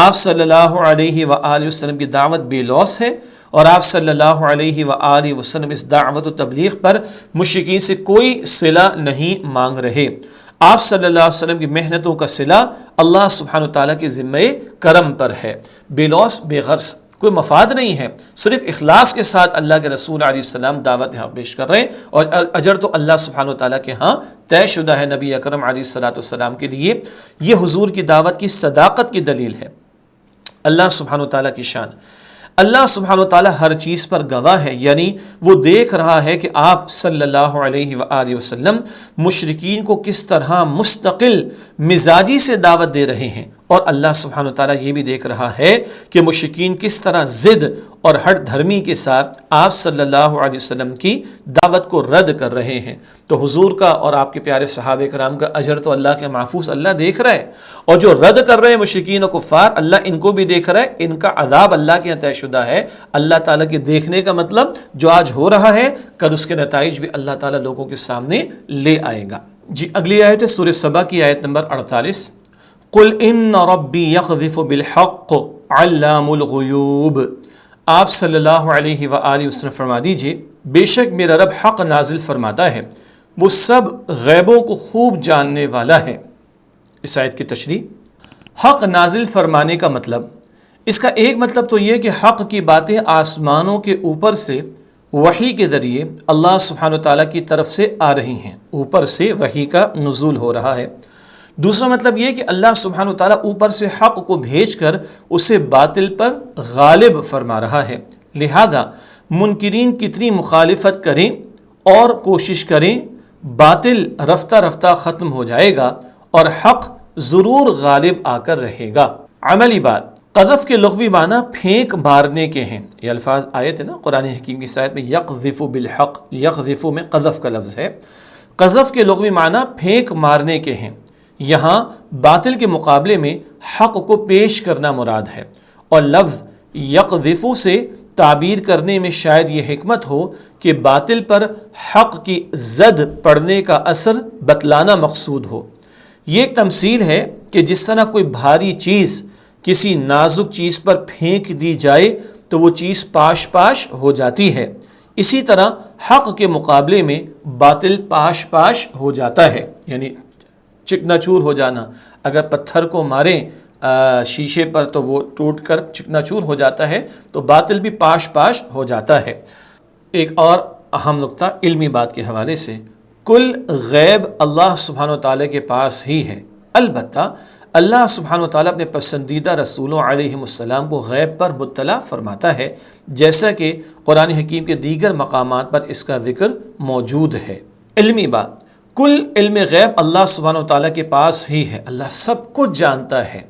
آپ صلی اللہ علیہ وآلہ وسلم کی دعوت بے لوث ہے، اور آپ صلی اللہ علیہ وآلہ وسلم اس دعوت و تبلیغ پر مشرکین سے کوئی صلہ نہیں مانگ رہے. آپ صلی اللہ علیہ وسلم کی محنتوں کا صلہ اللہ سبحانہ وتعالیٰ کے ذمہ کرم پر ہے، بے لوث بے غرض، کوئی مفاد نہیں ہے، صرف اخلاص کے ساتھ اللہ کے رسول علیہ السلام دعوت حق پیش کر رہے ہیں، اور اجر تو اللہ سبحانہ وتعالیٰ کے ہاں طے شدہ ہے نبی اکرم علیہ السلام کے لیے. یہ حضور کی دعوت کی صداقت کی دلیل ہے. اللہ سبحانہ وتعالیٰ کی شان، اللہ سبحانہ وتعالیٰ ہر چیز پر گواہ ہے، یعنی وہ دیکھ رہا ہے کہ آپ صلی اللہ علیہ وآلہ وسلم مشرکین کو کس طرح مستقل مزاجی سے دعوت دے رہے ہیں، اور اللہ سبحانہ وتعالیٰ یہ بھی دیکھ رہا ہے کہ مشرکین کس طرح ضد اور ہٹ دھرمی کے ساتھ آپ صلی اللہ علیہ وسلم کی دعوت کو رد کر رہے ہیں. تو حضور کا اور آپ کے پیارے صحابہ کرام کا اجر تو اللہ کے محفوظ اللہ دیکھ رہا ہے، اور جو رد کر رہے ہیں مشرکین و کفار، اللہ ان کو بھی دیکھ رہا ہے، ان کا عذاب اللہ کے یہاں طے شدہ ہے. اللہ تعالیٰ کے دیکھنے کا مطلب جو آج ہو رہا ہے کل اس کے نتائج بھی اللہ تعالیٰ لوگوں کے سامنے لے آئے گا. جی اگلی آیت ہے سورہ سبا کی آیت نمبر 48. قُلْ إِنَّ رَبِّي يَقْذِفُ بِالْحَقِّ عَلَّامُ الْغُیُوبِ. آپ صلی اللہ علیہ وآلہ وسلم فرما دیجئے بے شک میرا رب حق نازل فرماتا ہے، وہ سب غیبوں کو خوب جاننے والا ہے. اس آیت کی تشریح، حق نازل فرمانے کا مطلب، اس کا ایک مطلب تو یہ کہ حق کی باتیں آسمانوں کے اوپر سے وحی کے ذریعے اللہ سبحانہ وتعالیٰ کی طرف سے آ رہی ہیں، اوپر سے وحی کا نزول ہو رہا ہے. دوسرا مطلب یہ کہ اللہ سبحانہ وتعالیٰ اوپر سے حق کو بھیج کر اسے باطل پر غالب فرما رہا ہے. لہذا منکرین کتنی مخالفت کریں اور کوشش کریں، باطل رفتہ رفتہ ختم ہو جائے گا اور حق ضرور غالب آ کر رہے گا. عملی بات، قذف کے لغوی معنی پھینک مارنے کے ہیں. یہ الفاظ آئے تھے نا قرآن حکیم کی آیت میں، یقذف بالحق، یقذف میں قذف کا لفظ ہے. قذف کے لغوی معنی پھینک مارنے کے ہیں. یہاں باطل کے مقابلے میں حق کو پیش کرنا مراد ہے، اور لفظ یقذف سے تعبیر کرنے میں شاید یہ حکمت ہو کہ باطل پر حق کی زد پڑنے کا اثر بتلانا مقصود ہو۔ یہ ایک تمثیل ہے کہ جس طرح کوئی بھاری چیز کسی نازک چیز پر پھینک دی جائے تو وہ چیز پاش پاش ہو جاتی ہے، اسی طرح حق کے مقابلے میں باطل پاش پاش ہو جاتا ہے، یعنی چکنا چور ہو جانا۔ اگر پتھر کو ماریں شیشے پر تو وہ ٹوٹ کر چکنا چور ہو جاتا ہے، تو باطل بھی پاش پاش ہو جاتا ہے۔ ایک اور اہم نقطہ علمی بات کے حوالے سے، کل غیب اللہ سبحانہ وتعالی کے پاس ہی ہے، البتہ اللہ سبحانہ وتعالی اپنے پسندیدہ رسولوں علیہ السلام کو غیب پر مطلع فرماتا ہے، جیسا کہ قرآن حکیم کے دیگر مقامات پر اس کا ذکر موجود ہے۔ علمی بات، کل علم غیب اللہ سبحانہ وتعالی کے پاس ہی ہے، اللہ سب کچھ جانتا ہے،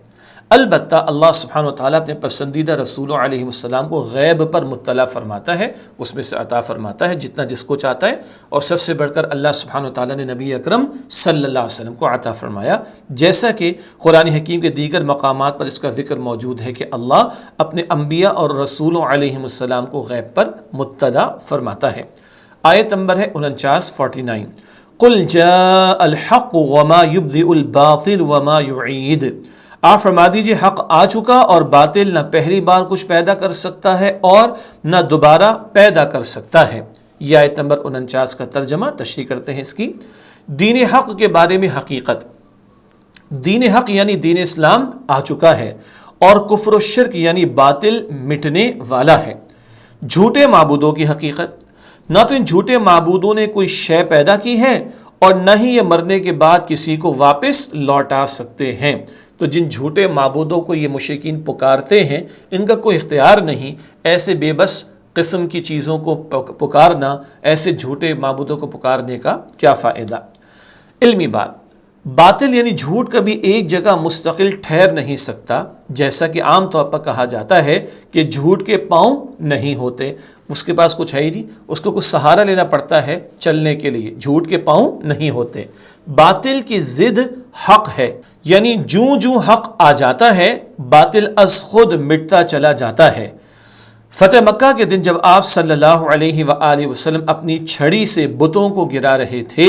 البتہ اللہ سبحانہ وتعالی اپنے پسندیدہ رسولوں علیہ السلام کو غیب پر مطلع فرماتا ہے، اس میں سے عطا فرماتا ہے جتنا جس کو چاہتا ہے، اور سب سے بڑھ کر اللہ سبحانہ وتعالی نے نبی اکرم صلی اللہ علیہ وسلم کو عطا فرمایا، جیسا کہ قرآن حکیم کے دیگر مقامات پر اس کا ذکر موجود ہے کہ اللہ اپنے انبیاء اور رسولوں علیہ السلام کو غیب پر مطلع فرماتا ہے۔ آیت نمبر ہے 49 قل جاء الحق وما يبدئ الباطل وما يعید، آپ فرما دیجئے حق آ چکا اور باطل نہ پہلی بار کچھ پیدا کر سکتا ہے اور نہ دوبارہ پیدا کر سکتا ہے۔ یہ آیت نمبر 49 کا ترجمہ تشریح کرتے ہیں اس کی۔ دین حق کے بارے میں حقیقت، دین حق یعنی دین اسلام آ چکا ہے اور کفر و شرک یعنی باطل مٹنے والا ہے۔ جھوٹے معبودوں کی حقیقت، نہ تو ان جھوٹے معبودوں نے کوئی شے پیدا کی ہے اور نہ ہی یہ مرنے کے بعد کسی کو واپس لوٹا سکتے ہیں۔ تو جن جھوٹے معبودوں کو یہ مشرکین پکارتے ہیں، ان کا کوئی اختیار نہیں، ایسے بے بس قسم کی چیزوں کو پکارنا، ایسے جھوٹے معبودوں کو پکارنے کا کیا فائدہ۔ علمی بات، باطل یعنی جھوٹ کبھی ایک جگہ مستقل ٹھہر نہیں سکتا، جیسا کہ عام طور پر کہا جاتا ہے کہ جھوٹ کے پاؤں نہیں ہوتے، اس کے پاس کچھ ہے ہی نہیں، اس کو کچھ سہارا لینا پڑتا ہے چلنے کے لیے، جھوٹ کے پاؤں نہیں ہوتے۔ باطل کی ضد حق ہے، یعنی جوں جوں حق آ جاتا ہے باطل از خود مٹتا چلا جاتا ہے۔ فتح مکہ کے دن جب آپ صلی اللہ علیہ وآلہ وسلم اپنی چھڑی سے بتوں کو گرا رہے تھے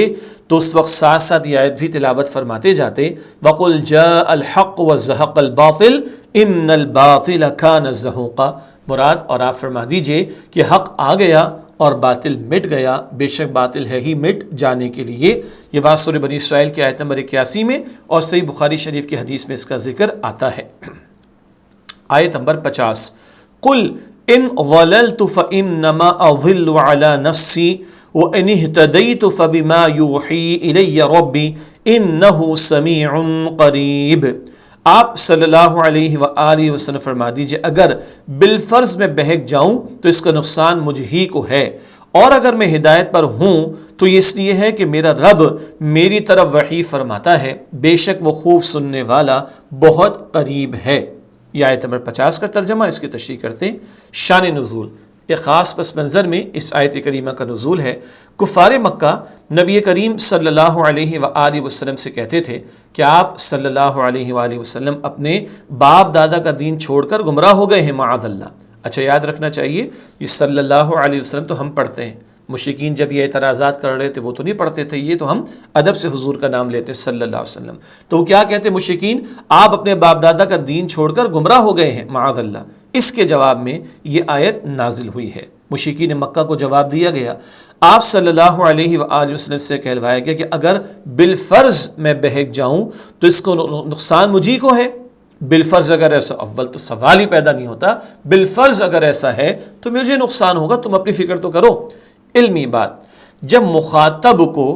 تو اس وقت ساتھ ساتھ یہ آیت بھی تلاوت فرماتے جاتے، وَقُلْ جَاءَ الْحَقُّ وَزَهَقَ الْبَاطِلُ إِنَّ الْبَاطِلَ كَانَ زَهُوقًا، مراد اور آپ فرما دیجئے کہ حق آ گیا اور باطل مٹ گیا، بے شک باطل ہے ہی مٹ جانے کے لیے۔ یہ بات سورہ بنی اسرائیل کی آیت نمبر 81 میں اور صحیح بخاری شریف کی حدیث میں اس کا ذکر آتا ہے۔ آیت نمبر 50 قُلْ إِنْ ضَلَلْتُ فَإِنَّمَا أَضِلُّ عَلَى نَفْسِي وَإِنِ اهْتَدَيْتُ فَبِمَا يُوحِي إِلَيَّ رَبِّي إِنَّهُ سَمِيعٌ قَرِيبٌ، آپ صلی اللہ علیہ وآلہ وسلم فرما دیجئے اگر بالفرض میں بہک جاؤں تو اس کا نقصان مجھ ہی کو ہے، اور اگر میں ہدایت پر ہوں تو یہ اس لیے ہے کہ میرا رب میری طرف وحی فرماتا ہے، بے شک وہ خوب سننے والا بہت قریب ہے۔ یہ آیت نمبر 50 کا ترجمہ، اس کی تشریح کرتے ہیں۔ شان نزول، ایک خاص پس منظر میں اس آیت کریمہ کا نزول ہے۔ کفار مکہ نبی کریم صلی اللہ علیہ وآلہ وسلم سے کہتے تھے کہ آپ صلی اللہ علیہ وآلہ وسلم اپنے باپ دادا کا دین چھوڑ کر گمراہ ہو گئے ہیں معاذ اللہ۔ اچھا یاد رکھنا چاہیے یہ صلی اللہ علیہ وسلم تو ہم پڑھتے ہیں، مشرکین جب یہ اعتراضات کر رہے تھے وہ تو نہیں پڑھتے تھے، یہ تو ہم ادب سے حضور کا نام لیتے صلی اللہ علیہ وسلم۔ تو وہ کیا کہتے مشرکین، آپ اپنے باپ دادا کا دین چھوڑ کر گمراہ ہو گئے ہیں معاذ اللہ۔ اس کے جواب میں یہ آیت نازل ہوئی ہے، مشرکین مکہ کو جواب دیا گیا، آپ صلی اللہ علیہ وآلہ وسلم سے کہلوایا گیا کہ اگر بالفرض میں بہک جاؤں تو اس کو نقصان مجھی کو ہے۔ بالفرض اگر ایسا، اول تو سوال ہی پیدا نہیں ہوتا، بالفرض اگر ایسا ہے تو مجھے نقصان ہوگا، تم اپنی فکر تو کرو۔ علمی بات، جب مخاطب کو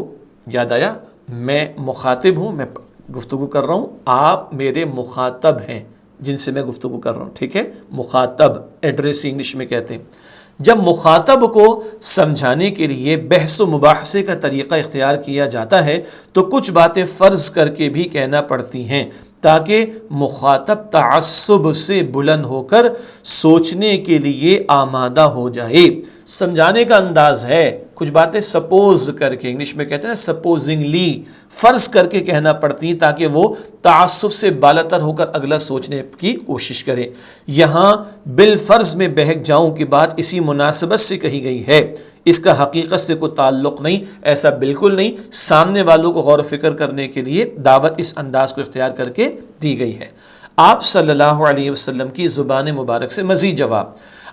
یاد آیا، میں مخاطب ہوں، میں گفتگو کر رہا ہوں، آپ میرے مخاطب ہیں جن سے میں گفتگو کر رہا ہوں، ٹھیک ہے، مخاطب، ایڈریس انگلش میں کہتے ہیں۔ جب مخاطب کو سمجھانے کے لیے بحث و مباحثے کا طریقہ اختیار کیا جاتا ہے تو کچھ باتیں فرض کر کے بھی کہنا پڑتی ہیں تاکہ مخاطب تعصب سے بلند ہو کر سوچنے کے لیے آمادہ ہو جائے۔ سمجھانے کا انداز ہے، کچھ باتیں سپوز کر کے، انگلش میں کہتے ہیں سپوزنگلی، فرض کر کے کہنا پڑتی ہیں تاکہ وہ تعصب سے بالاتر ہو کر اگلا سوچنے کی کوشش کرے۔ یہاں بالفرض میں بہک جاؤں کی بات اسی مناسبت سے کہی گئی ہے، اس کا حقیقت سے کوئی تعلق نہیں، ایسا بالکل نہیں، سامنے والوں کو غور و فکر کرنے کے لیے دعوت اس انداز کو اختیار کر کے دی گئی ہے۔ آپ صلی اللہ علیہ وسلم کی زبان مبارک سے مزید جواب: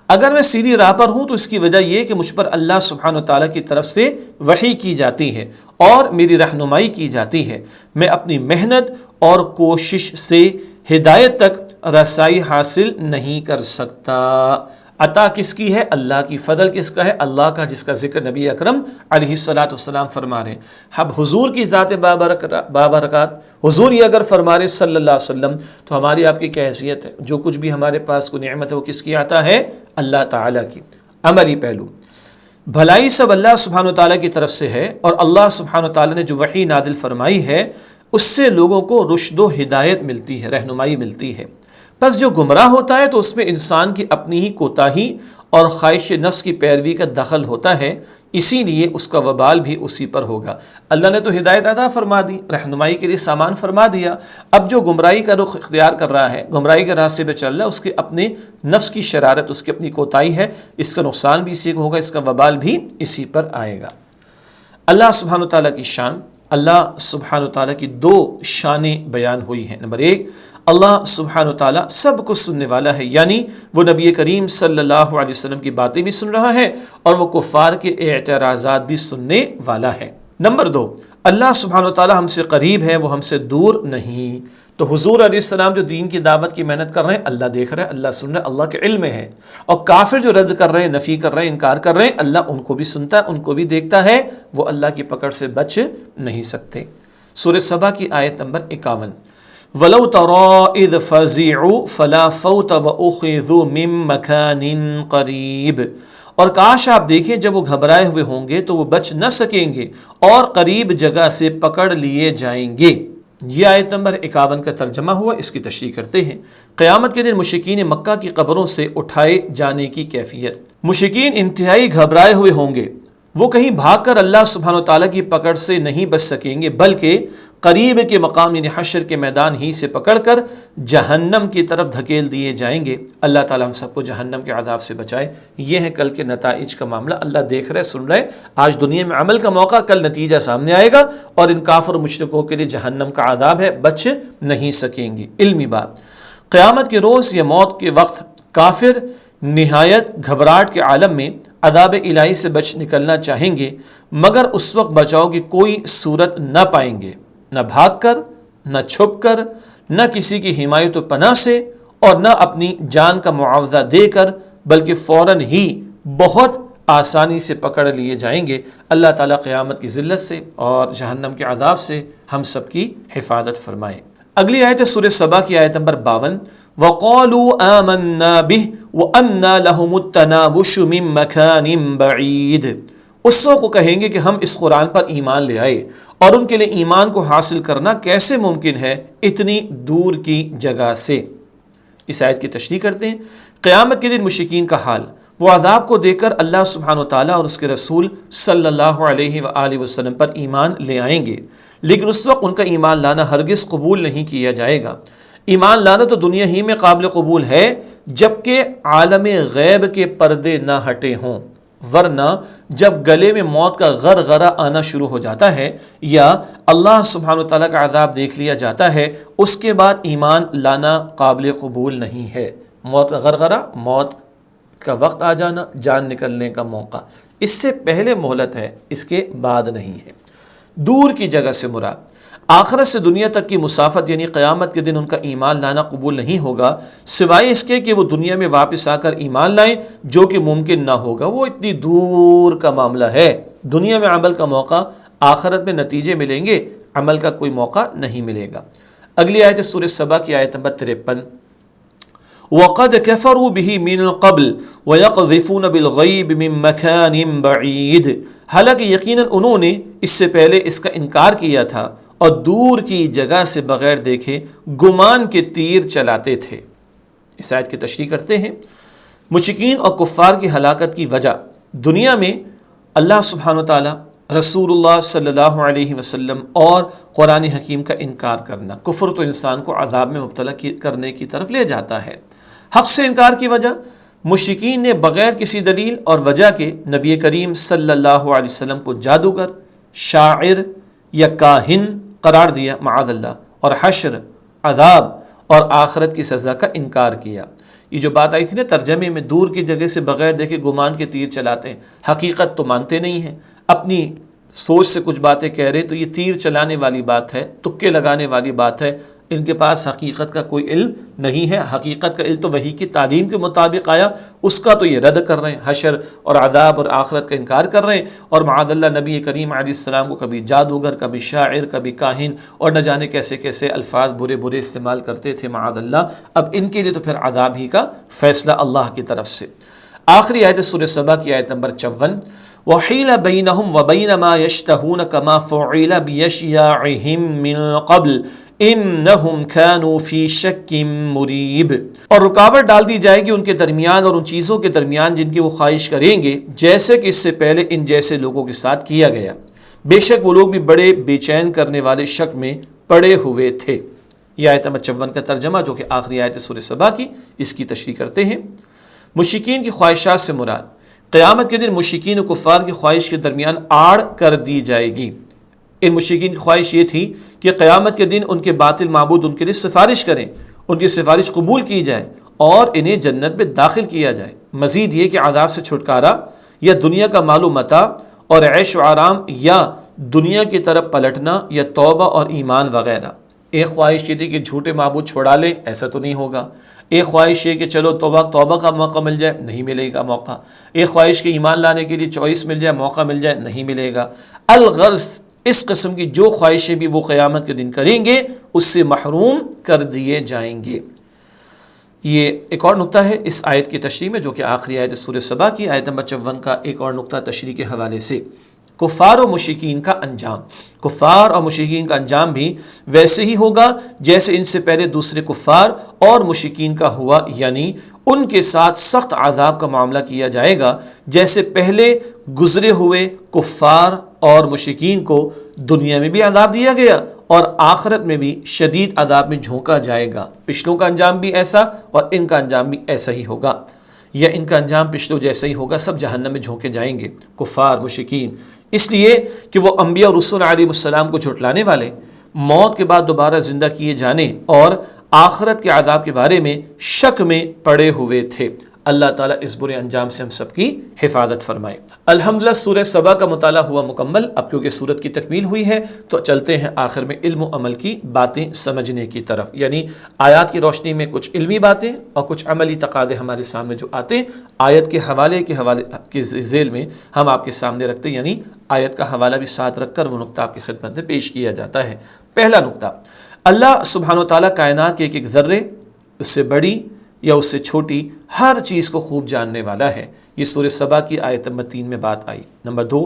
اگر میں سیدھی راہ پر ہوں تو اس کی وجہ یہ کہ مجھ پر اللہ سبحانہ وتعالیٰ کی طرف سے وحی کی جاتی ہے اور میری رہنمائی کی جاتی ہے، میں اپنی محنت اور کوشش سے ہدایت تک رسائی حاصل نہیں کر سکتا۔ عطا کس کی ہے؟ اللہ کی۔ فضل کس کا ہے؟ اللہ کا، جس کا ذکر نبی اکرم علیہ السلام فرما رہے ہیں۔ اب حضور کی ذات بابرکات، حضور یہ اگر فرما رہے صلی اللہ علیہ وسلم تو ہماری آپ کی کیا حیثیت ہے؟ جو کچھ بھی ہمارے پاس کوئی نعمت ہے وہ کس کی عطا ہے؟ اللہ تعالیٰ کی۔ عملی پہلو: بھلائی سب اللہ سبحانہ وتعالیٰ کی طرف سے ہے، اور اللہ سبحانہ وتعالیٰ نے جو وحی نازل فرمائی ہے اس سے لوگوں کو رشد و ہدایت ملتی ہے، رہنمائی ملتی ہے۔ بس جو گمراہ ہوتا ہے تو اس میں انسان کی اپنی ہی کوتاہی اور خواہش نفس کی پیروی کا دخل ہوتا ہے، اسی لیے اس کا وبال بھی اسی پر ہوگا۔ اللہ نے تو ہدایت عطا فرما دی، رہنمائی کے لیے سامان فرما دیا، اب جو گمراہی کا رخ اختیار کر رہا ہے، گمراہی کے راستے پہ چل رہا ہے، اس کے اپنے نفس کی شرارت، اس کی اپنی کوتاہی ہے، اس کا نقصان بھی اسی کو ہوگا، اس کا وبال بھی اسی پر آئے گا۔ اللہ سبحانہ تعالیٰ کی شان، اللہ سبحانہ تعالیٰ کی دو شانیں بیان ہوئی ہیں۔ نمبر ایک، اللہ سبحانہ تعالیٰ سب کو سننے والا ہے، یعنی وہ نبی کریم صلی اللہ علیہ وسلم کی باتیں بھی سن رہا ہے اور وہ کفار کے اعتراضات بھی سننے والا ہے۔ نمبر دو، اللہ سبحانہ تعالیٰ ہم سے قریب ہے، وہ ہم سے دور نہیں۔ تو حضور علیہ السلام جو دین کی دعوت کی محنت کر رہے ہیں، اللہ دیکھ رہا ہے، اللہ سن رہا ہے، اللہ کے علم میں ہے، اور کافر جو رد کر رہے ہیں، نفی کر رہے ہیں، انکار کر رہے ہیں، اللہ ان کو بھی سنتا ہے، ان کو بھی دیکھتا ہے، وہ اللہ کی پکڑ سے بچ نہیں سکتے۔ سورہ سبا کی آیت نمبر 51: وَلَوْ تَرَىٰ إِذْ فَزِعُوا فَلَا فَوْتَ وَأُخِذُوا مِن مَّكَانٍ قَرِيبٍ، اور کاش آپ دیکھیں جب وہ گھبرائے ہوئے ہوں گے تو وہ بچ نہ سکیں گے اور قریب جگہ سے پکڑ لیے جائیں گے۔ یہ آیت نمبر 51 کا ترجمہ ہوا، اس کی تشریح کرتے ہیں۔ قیامت کے دن مشرکین مکہ کی قبروں سے اٹھائے جانے کی کیفیت۔ مشرکین انتہائی گھبرائے ہوئے ہوں گے، وہ کہیں بھاگ کر اللہ سبحانہ وتعالیٰ کی پکڑ سے نہیں بچ سکیں گے، بلکہ قریب کے مقام یعنی حشر کے میدان ہی سے پکڑ کر جہنم کی طرف دھکیل دیے جائیں گے۔ اللہ تعالیٰ ہم سب کو جہنم کے عذاب سے بچائے۔ یہ ہے کل کے نتائج کا معاملہ، اللہ دیکھ رہے، سن رہے، آج دنیا میں عمل کا موقع، کل نتیجہ سامنے آئے گا، اور ان کافر و مشرکوں کے لیے جہنم کا عذاب ہے، بچ نہیں سکیں گے۔ علمی بات: قیامت کے روز یا موت کے وقت کافر نہایت گھبراہٹ کے عالم میں عذاب الہی سے بچ نکلنا چاہیں گے، مگر اس وقت بچاؤ کی کوئی صورت نہ پائیں گے، نہ بھاگ کر، نہ چھپ کر، نہ کسی کی حمایت و پناہ سے، اور نہ اپنی جان کا معاوضہ دے کر، بلکہ فوراً ہی بہت آسانی سے پکڑ لیے جائیں گے۔ اللہ تعالیٰ قیامت کی ذلت سے اور جہنم کے عذاب سے ہم سب کی حفاظت فرمائے۔ اگلی آیت ہے سورہ سبا کی آیت نمبر 52: وَقَالُوا آمَنَّا بِهِ وَأَنَّا لَهُمُ التَّنَاوُشُ مِن مَّكَانٍ بَعِيدٍ، اس کو کہیں گے کہ ہم اس قرآن پر ایمان لے آئے، اور ان کے لیے ایمان کو حاصل کرنا کیسے ممکن ہے اتنی دور کی جگہ سے۔ اس آیت کی تشریح کرتے ہیں۔ قیامت کے دن مشرکین کا حال، وہ عذاب کو دیکھ کر اللہ سبحانہ وتعالیٰ اور اس کے رسول صلی اللہ علیہ وآلہ وسلم پر ایمان لے آئیں گے، لیکن اس وقت ان کا ایمان لانا ہرگز قبول نہیں کیا جائے گا۔ ایمان لانا تو دنیا ہی میں قابل قبول ہے جبکہ عالم غیب کے پردے نہ ہٹے ہوں، ورنہ جب گلے میں موت کا غرغرہ آنا شروع ہو جاتا ہے یا اللہ سبحانہ وتعالیٰ کا عذاب دیکھ لیا جاتا ہے، اس کے بعد ایمان لانا قابل قبول نہیں ہے۔ موت کا غرغرہ، موت کا وقت آ جانا، جان نکلنے کا موقع، اس سے پہلے مہلت ہے، اس کے بعد نہیں ہے۔ دور کی جگہ سے مراد آخرت سے دنیا تک کی مسافت، یعنی قیامت کے دن ان کا ایمان لانا قبول نہیں ہوگا، سوائے اس کے کہ وہ دنیا میں واپس آ کر ایمان لائیں، جو کہ ممکن نہ ہوگا، وہ اتنی دور کا معاملہ ہے۔ دنیا میں عمل کا موقع، آخرت میں نتیجے ملیں گے، عمل کا کوئی موقع نہیں ملے گا۔ اگلی آیت سورہ سبا کی آیت نمبر 53: وَقَدْ كَفَرُوا بِهِ مِن قَبْلُ وَيَقْذِفُونَ بِالْغَيْبِ مِن مَّكَانٍ بَعِيدٍ، حالانکہ یقیناً انہوں نے اس سے پہلے اس کا انکار کیا تھا اور دور کی جگہ سے بغیر دیکھے گمان کے تیر چلاتے تھے۔ اس آیت کی تشریح کرتے ہیں۔ مشرکین اور کفار کی ہلاکت کی وجہ دنیا میں اللہ سبحانہ و تعالیٰ، رسول اللہ صلی اللہ علیہ وسلم اور قرآن حکیم کا انکار کرنا، کفر تو انسان کو عذاب میں مبتلا کرنے کی طرف لے جاتا ہے۔ حق سے انکار کی وجہ، مشرکین نے بغیر کسی دلیل اور وجہ کے نبی کریم صلی اللہ علیہ وسلم کو جادوگر، شاعر یا کاہن قرار دیا معاذ اللہ، اور حشر، عذاب اور آخرت کی سزا کا انکار کیا۔ یہ جو بات آئی تھی نا ترجمے میں، دور کی جگہ سے بغیر دیکھے گمان کے تیر چلاتے ہیں، حقیقت تو مانتے نہیں ہیں، اپنی سوچ سے کچھ باتیں کہہ رہے، تو یہ تیر چلانے والی بات ہے، تکے لگانے والی بات ہے، ان کے پاس حقیقت کا کوئی علم نہیں ہے۔ حقیقت کا علم تو وحی کی تعلیم کے مطابق آیا، اس کا تو یہ رد کر رہے ہیں، حشر اور عذاب اور آخرت کا انکار کر رہے ہیں، اور معاذ اللہ نبی کریم علیہ السلام کو کبھی جادوگر، کبھی شاعر، کبھی کاہن، اور نہ جانے کیسے کیسے الفاظ برے برے استعمال کرتے تھے معاذ اللہ۔ اب ان کے لیے تو پھر عذاب ہی کا فیصلہ اللہ کی طرف سے۔ آخری آیت سورہ سبا کی آیت نمبر 54، وَحِيلَ بَيْنَهُمْ وَبَيْنَ مَا يَشْتَهُونَ كَمَا فُعِلَ بِأَشْيَاعِهِمْ مِنْ قَبْلُ إِنَّهُمْ كَانُوا فِي شَكٍّ مُرِيبٍ، اور رکاوٹ ڈال دی جائے گی ان کے درمیان اور ان چیزوں کے درمیان جن کی وہ خواہش کریں گے، جیسے کہ اس سے پہلے ان جیسے لوگوں کے ساتھ کیا گیا۔ بے شک وہ لوگ بھی بڑے بے چین کرنے والے شک میں پڑے ہوئے تھے۔ یہ آیت نمبر 54 کا ترجمہ جو کہ آخری آیت سورہ سبا کی، اس کی تشریح کرتے ہیں۔ مشرکین کی خواہشات سے مراد قیامت کے دن مشرکین و کفار کی خواہش کے درمیان آڑ کر دی جائے گی۔ ان مشرکین کی خواہش یہ تھی کہ قیامت کے دن ان کے باطل معبود ان کے لیے سفارش کریں، ان کی سفارش قبول کی جائے اور انہیں جنت میں داخل کیا جائے۔ مزید یہ کہ عذاب سے چھٹکارا یا دنیا کا مال و متاع اور عیش و آرام یا دنیا کی طرف پلٹنا یا توبہ اور ایمان وغیرہ۔ ایک خواہش یہ تھی کہ جھوٹے معبود چھوڑا لیں، ایسا تو نہیں ہوگا۔ ایک خواہش یہ کہ چلو توبہ کا موقع مل جائے، نہیں ملے گا موقع۔ ایک خواہش کہ ایمان لانے کے لیے چوائس مل جائے، موقع مل جائے، نہیں ملے گا۔ الغرض اس قسم کی جو خواہشیں بھی وہ قیامت کے دن کریں گے، اس سے محروم کر دیے جائیں گے۔ یہ ایک اور نقطہ ہے اس آیت کی تشریح میں، جو کہ آخری آیت سورہ سبا کی آیت نمبر 54 کا ایک اور نقطہ تشریح کے حوالے سے۔ کفار و مشرکین کا انجام، کفار اور مشرکین کا انجام بھی ویسے ہی ہوگا جیسے ان سے پہلے دوسرے کفار اور مشرکین کا ہوا، یعنی ان کے ساتھ سخت عذاب کا معاملہ کیا جائے گا، جیسے پہلے گزرے ہوئے کفار اور مشرکین کو دنیا میں بھی عذاب دیا گیا اور آخرت میں بھی شدید عذاب میں جھونکا جائے گا۔ پچھلوں کا انجام بھی ایسا اور ان کا انجام بھی ایسا ہی ہوگا، یا ان کا انجام پچھلوں جیسا ہی ہوگا، سب جہنم میں جھونکے جائیں گے، کفار مشرکین، اس لیے کہ وہ انبیاء اور رسول علیہ السلام کو جھٹلانے والے، موت کے بعد دوبارہ زندہ کیے جانے اور آخرت کے عذاب کے بارے میں شک میں پڑے ہوئے تھے۔ اللہ تعالیٰ اس برے انجام سے ہم سب کی حفاظت فرمائے۔ الحمدللہ سورہ سبا کا مطالعہ ہوا مکمل۔ اب کیونکہ سورت کی تکمیل ہوئی ہے تو چلتے ہیں آخر میں علم و عمل کی باتیں سمجھنے کی طرف، یعنی آیات کی روشنی میں کچھ علمی باتیں اور کچھ عملی تقاضے ہمارے سامنے جو آتے ہیں، آیت کے حوالے کے ذیل میں ہم آپ کے سامنے رکھتے ہیں، یعنی آیت کا حوالہ بھی ساتھ رکھ کر وہ نقطہ آپ کی خدمت میں پیش کیا جاتا ہے۔ پہلا نقطہ، اللہ سبحانہ و تعالیٰ کائنات کے ایک ایک ذرے، اس سے بڑی یا اس سے چھوٹی ہر چیز کو خوب جاننے والا ہے۔ یہ سورہ سبا کی آیت نمبر 3 میں بات آئی۔ نمبر 2،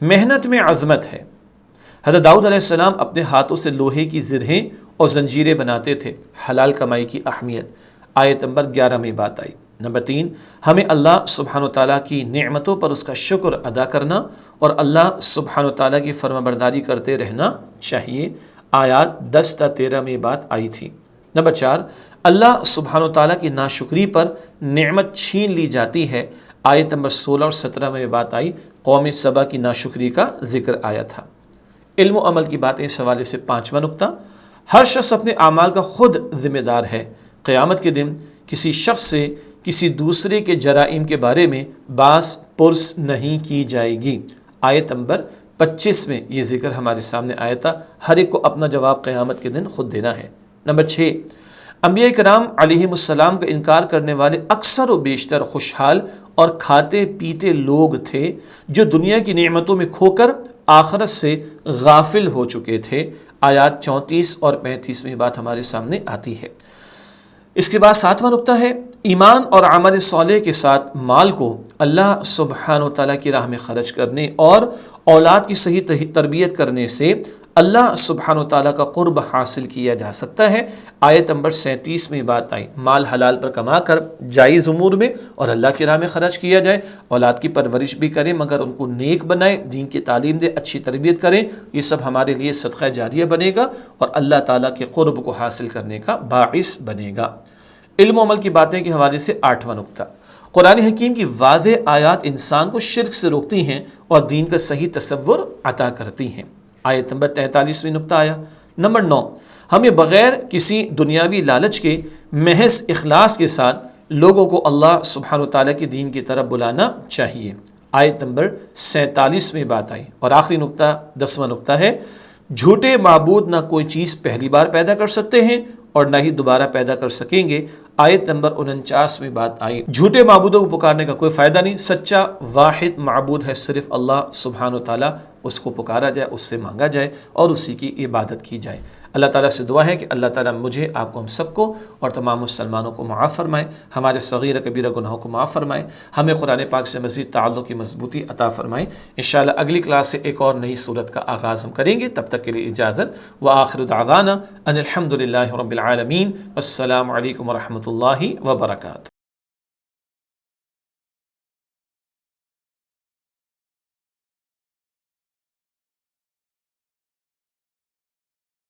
محنت میں عظمت ہے۔ حضرت داؤد علیہ السلام اپنے ہاتھوں سے لوہے کی زرہیں اور زنجیریں بناتے تھے، حلال کمائی کی اہمیت، آیت نمبر 11 میں بات آئی۔ نمبر 3، ہمیں اللہ سبحانہ و تعالیٰ کی نعمتوں پر اس کا شکر ادا کرنا اور اللہ سبحانہ و تعالیٰ کی فرما برداری کرتے رہنا چاہیے، آیات 10 تا 13 میں بات آئی تھی۔ نمبر 4، اللہ سبحانہ و تعالیٰ کی ناشکری پر نعمت چھین لی جاتی ہے، آیت نمبر 16 اور 17 میں بات آئی، قوم سبا کی ناشکری کا ذکر آیا تھا۔ علم و عمل کی باتیں اس حوالے سے 5واں نقطہ، ہر شخص اپنے اعمال کا خود ذمہ دار ہے۔ قیامت کے دن کسی شخص سے کسی دوسرے کے جرائم کے بارے میں باس پرس نہیں کی جائے گی، آیت نمبر 25 میں یہ ذکر ہمارے سامنے آیا تھا۔ ہر ایک کو اپنا جواب قیامت کے دن خود دینا ہے۔ نمبر 6، انبیاء کرام علیہم السلام کا انکار کرنے والے اکثر و بیشتر خوشحال اور کھاتے پیتے لوگ تھے جو دنیا کی نعمتوں میں کھو کر آخرت سے غافل ہو چکے تھے، آیات 34 اور 35 میں بات ہمارے سامنے آتی ہے۔ اس کے بعد 7واں نقطہ ہے، ایمان اور عمل صالح کے ساتھ مال کو اللہ سبحانہ و تعالیٰ کی راہ میں خرچ کرنے اور اولاد کی صحیح تربیت کرنے سے اللہ سبحانہ و تعالیٰ کا قرب حاصل کیا جا سکتا ہے۔ آیت نمبر 37 میں بات آئی، مال حلال پر کما کر جائز امور میں اور اللہ کی راہ میں خرچ کیا جائے، اولاد کی پرورش بھی کریں مگر ان کو نیک بنائیں، دین کی تعلیم دے، اچھی تربیت کریں، یہ سب ہمارے لیے صدقہ جاریہ بنے گا اور اللہ تعالیٰ کے قرب کو حاصل کرنے کا باعث بنے گا۔ علم و عمل کی باتیں کے حوالے سے 8واں نقطہ، قرآن حکیم کی واضح آیات انسان کو شرک سے روکتی ہیں اور دین کا صحیح تصور عطا کرتی ہیں۔ آیت نمبر 43 نقطہ آیا۔ نمبر 9، ہمیں بغیر کسی دنیاوی لالچ کے محض اخلاص کے ساتھ لوگوں کو اللہ سبحانہ تعالیٰ کے دین کی طرف بلانا چاہیے۔ آیت نمبر 47 میں بات آئی۔ اور آخری نقطہ 10واں نقطہ ہے، جھوٹے معبود نہ کوئی چیز پہلی بار پیدا کر سکتے ہیں اور نہ ہی دوبارہ پیدا کر سکیں گے۔ آیت نمبر 49 میں بات آئی، جھوٹے معبودوں کو پکارنے کا کوئی فائدہ نہیں، سچا واحد معبود ہے صرف اللہ سبحانہ تعالیٰ، اس کو پکارا جائے، اس سے مانگا جائے اور اسی کی عبادت کی جائے۔ اللہ تعالیٰ سے دعا ہے کہ اللہ تعالیٰ مجھے، آپ کو، ہم سب کو اور تمام مسلمانوں کو معاف فرمائے، ہمارے صغیر کبیرہ گناہوں کو معاف فرمائے، ہمیں قرآن پاک سے مزید تعلق کی مضبوطی عطا فرمائے۔ انشاءاللہ اگلی کلاس سے ایک اور نئی صورت کا آغاز ہم کریں گے، تب تک کے لیے اجازت، وآخر دعوانا ان الحمد للہ رب العالمین، السلام علیکم ورحمۃ اللہ وبرکاتہ۔